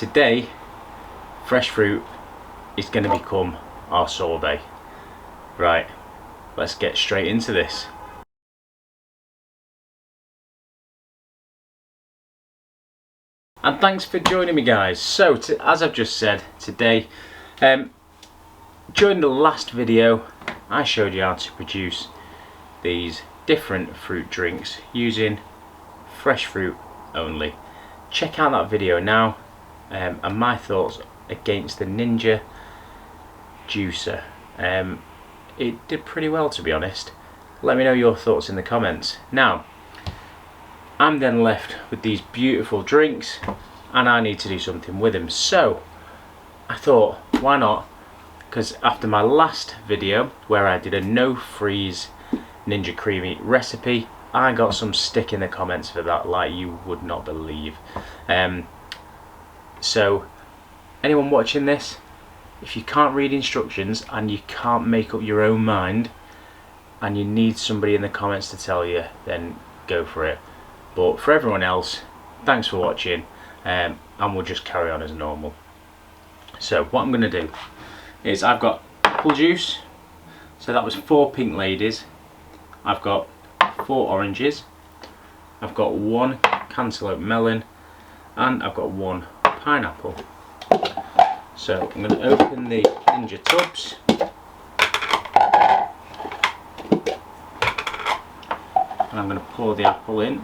today fresh fruit is going to become our sorbet. Right, let's get straight into this. And thanks for joining me, guys. So as I've just said, today during the last video I showed you how to produce these different fruit drinks using fresh fruit only. Check out that video now, and my thoughts against the Ninja juicer. It did pretty well, to be honest. Let me know your thoughts in the comments. Now I'm then left with these beautiful drinks and I need to do something with them. So I thought, why not? Because after my last video where I did a no freeze Ninja CREAMi recipe, I got some stick in the comments for that like you would not believe. So anyone watching this, if you can't read instructions and you can't make up your own mind and you need somebody in the comments to tell you, then go for it. But for everyone else, thanks for watching, and we'll just carry on as normal. So what I'm going to do is, I've got apple juice, so that was 4 pink ladies. I've got 4 oranges, I've got 1 cantaloupe melon, and I've got 1 pineapple. So I'm going to open the Ninja tubs. And I'm going to pour the apple in.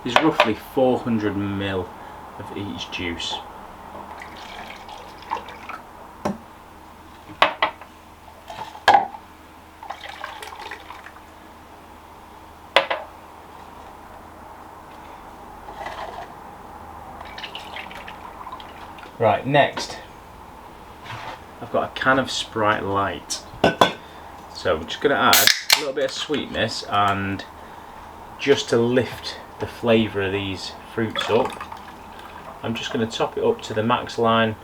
There's roughly 400 ml of each juice. Right, next I've got a can of Sprite Light. So I'm just going to add a little bit of sweetness, and just to lift the flavour of these fruits up, I'm just going to top it up to the max line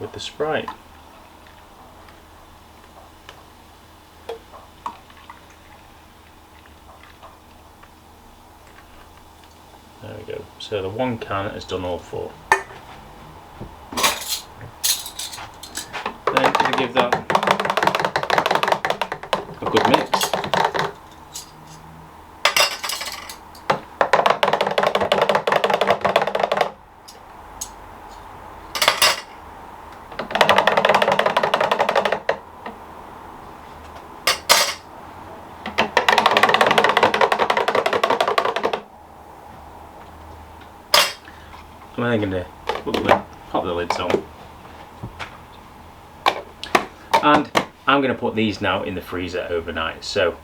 with the Sprite. There we go. So the 1 can has done all 4. Then to give that a good mix. I'm then going to pop the lids on, and I'm going to put these now in the freezer overnight. So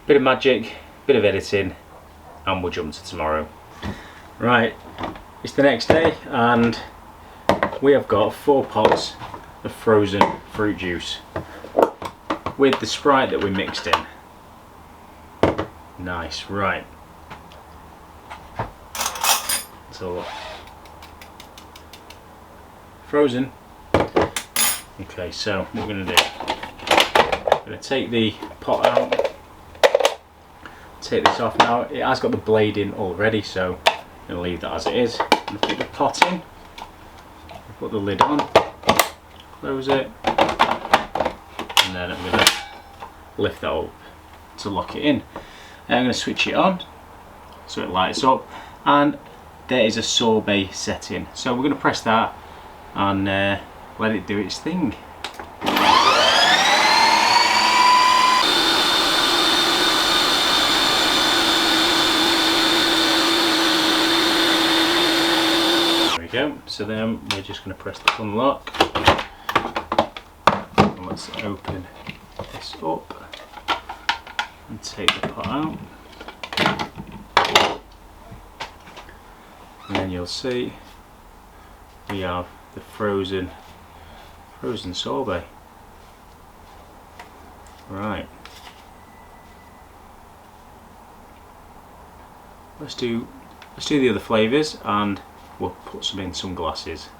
bit of magic, bit of editing, and we'll jump to tomorrow. Right, it's the next day and we have got 4 pots of frozen fruit juice with the Sprite that we mixed in. Nice. Right, so frozen. Okay, so what we're going to do, I'm going to take the pot out, take this off. Now it has got the blade in already, so I'm going to leave that as it is. I'm going to put the pot in, put the lid on, close it, and then I'm going to lift that up to lock it in. And I'm going to switch it on so it lights up, and there is a sorbet setting. So we're going to press that and let it do its thing. There we go. So then we're just going to press the unlock. And let's open this up and take the pot out. And then you'll see we have the frozen sorbet. Right, let's do the other flavours, and we'll put some in some glasses.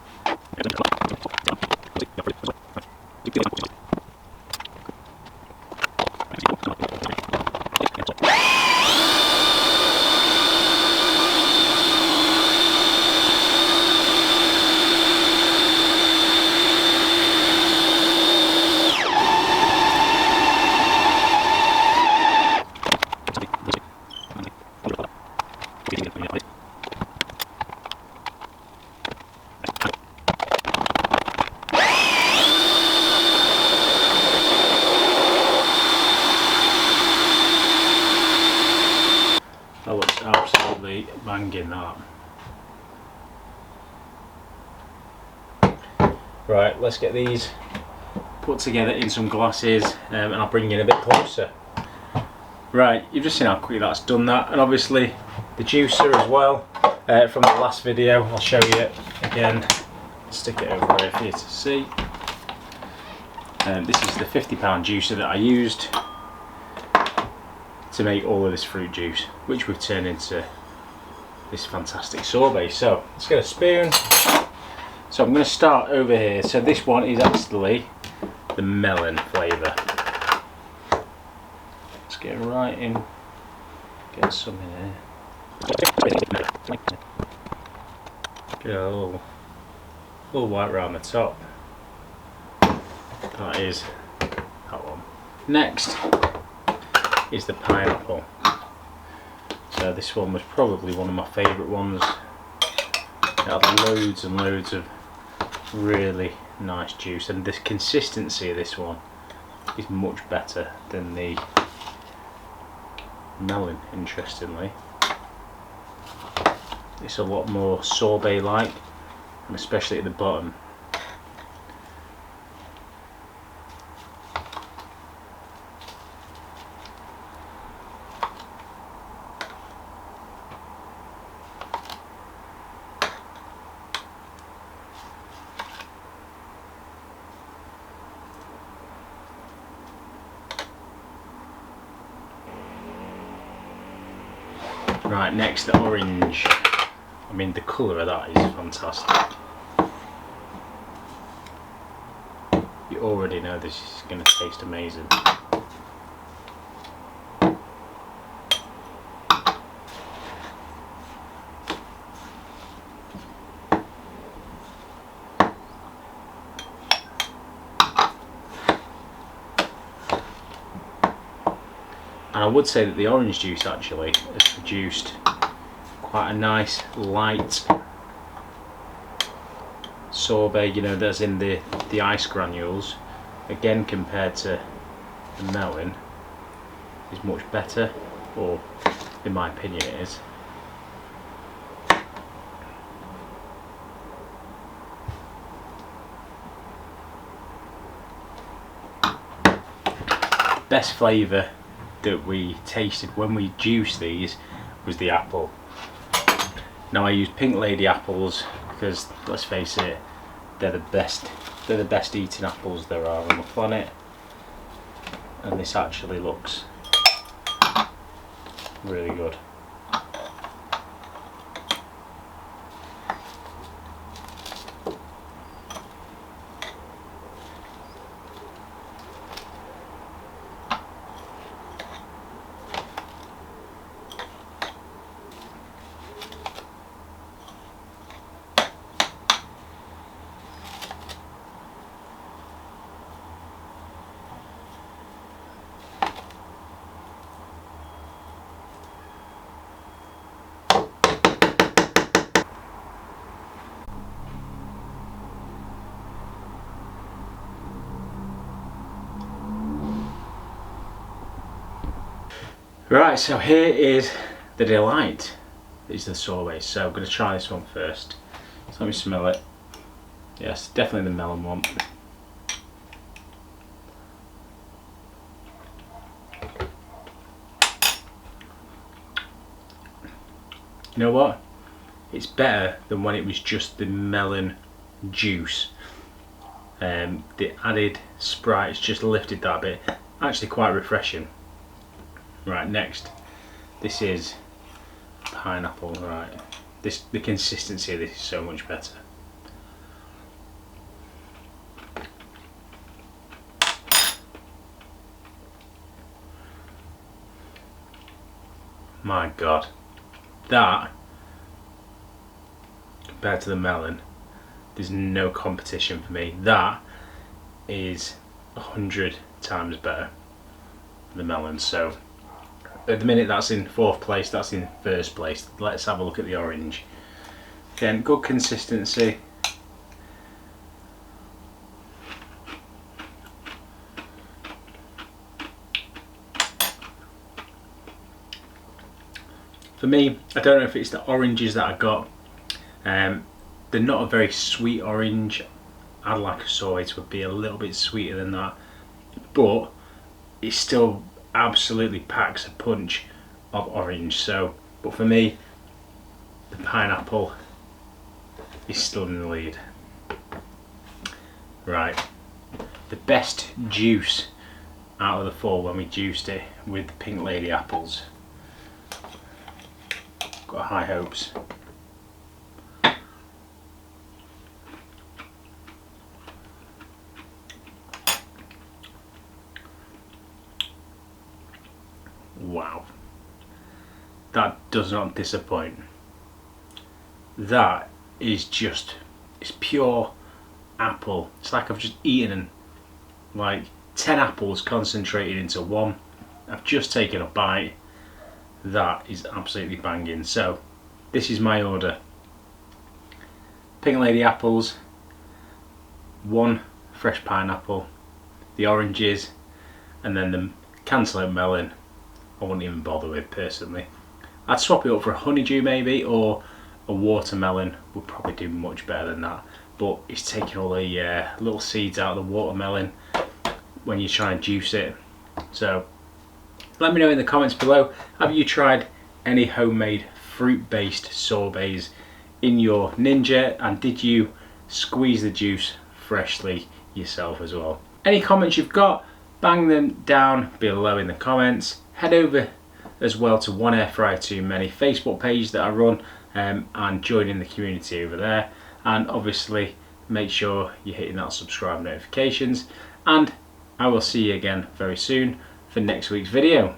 That looks absolutely banging, that. Right, let's get these put together in some glasses, and I'll bring you in a bit closer. Right, you've just seen how quickly that's done that, and obviously the juicer as well, from the last video. I'll show you again, stick it over here for you to see. This is the £50 juicer that I used to make all of this fruit juice, which we've turned into this fantastic sorbet. So let's get a spoon. So I'm going to start over here. So this one is actually the melon flavour. Let's get right in, get some in here. Get a little white around the top. That is that one. Next is the pineapple. So this one was probably one of my favourite ones. It had loads and loads of really nice juice, and the consistency of this one is much better than the melon, interestingly. It's a lot more sorbet like, and especially at the bottom. Right, next the orange. I mean, the colour of that is fantastic. You already know this is going to taste amazing. And I would say that the orange juice actually has produced quite a nice light sorbet, you know, that's in the ice granules. Again, compared to the melon, is much better, or in my opinion it is. Best flavour that we tasted when we juiced these was the apple. Now I used Pink Lady apples because, let's face it, they're the best eating apples there are on the planet, and this actually looks really good. Right, so here is the delight. Is the sorbet. So I'm going to try this one first. So let me smell it. Yes, definitely the melon one. You know what? It's better than when it was just the melon juice. The added Sprite's just lifted that bit. Actually quite refreshing. Right, next, this is pineapple. Right, the consistency of this is so much better. My God, that compared to the melon, there's no competition for me. That is 100 times better than the melon. So at the minute that's in 4th place, that's in 1st place. Let's have a look at the orange. Again, good consistency. For me, I don't know if it's the oranges that I got. They're not a very sweet orange. I'd like a sorbet would be a little bit sweeter than that, but it still absolutely packs a punch of orange. So, but for me, the pineapple is still in the lead. Right, the best juice out of the four when we juiced it with the Pink Lady apples. Got high hopes. Wow, that does not disappoint. That is just, it's pure apple. It's like I've just eaten like 10 apples concentrated into one. I've just taken a bite. That is absolutely banging. So this is my order: Pink Lady apples, 1 fresh pineapple, the oranges, and then the cantaloupe melon I wouldn't even bother with personally. I'd swap it up for a honeydew maybe, or a watermelon would probably do much better than that. But it's taking all the little seeds out of the watermelon when you try and juice it. So let me know in the comments below, have you tried any homemade fruit-based sorbets in your Ninja, and did you squeeze the juice freshly yourself as well? Any comments you've got, bang them down below in the comments. Head over as well to One Air Fryer Too Many Facebook page that I run, and join in the community over there. And obviously make sure you're hitting that subscribe notifications, and I will see you again very soon for next week's video.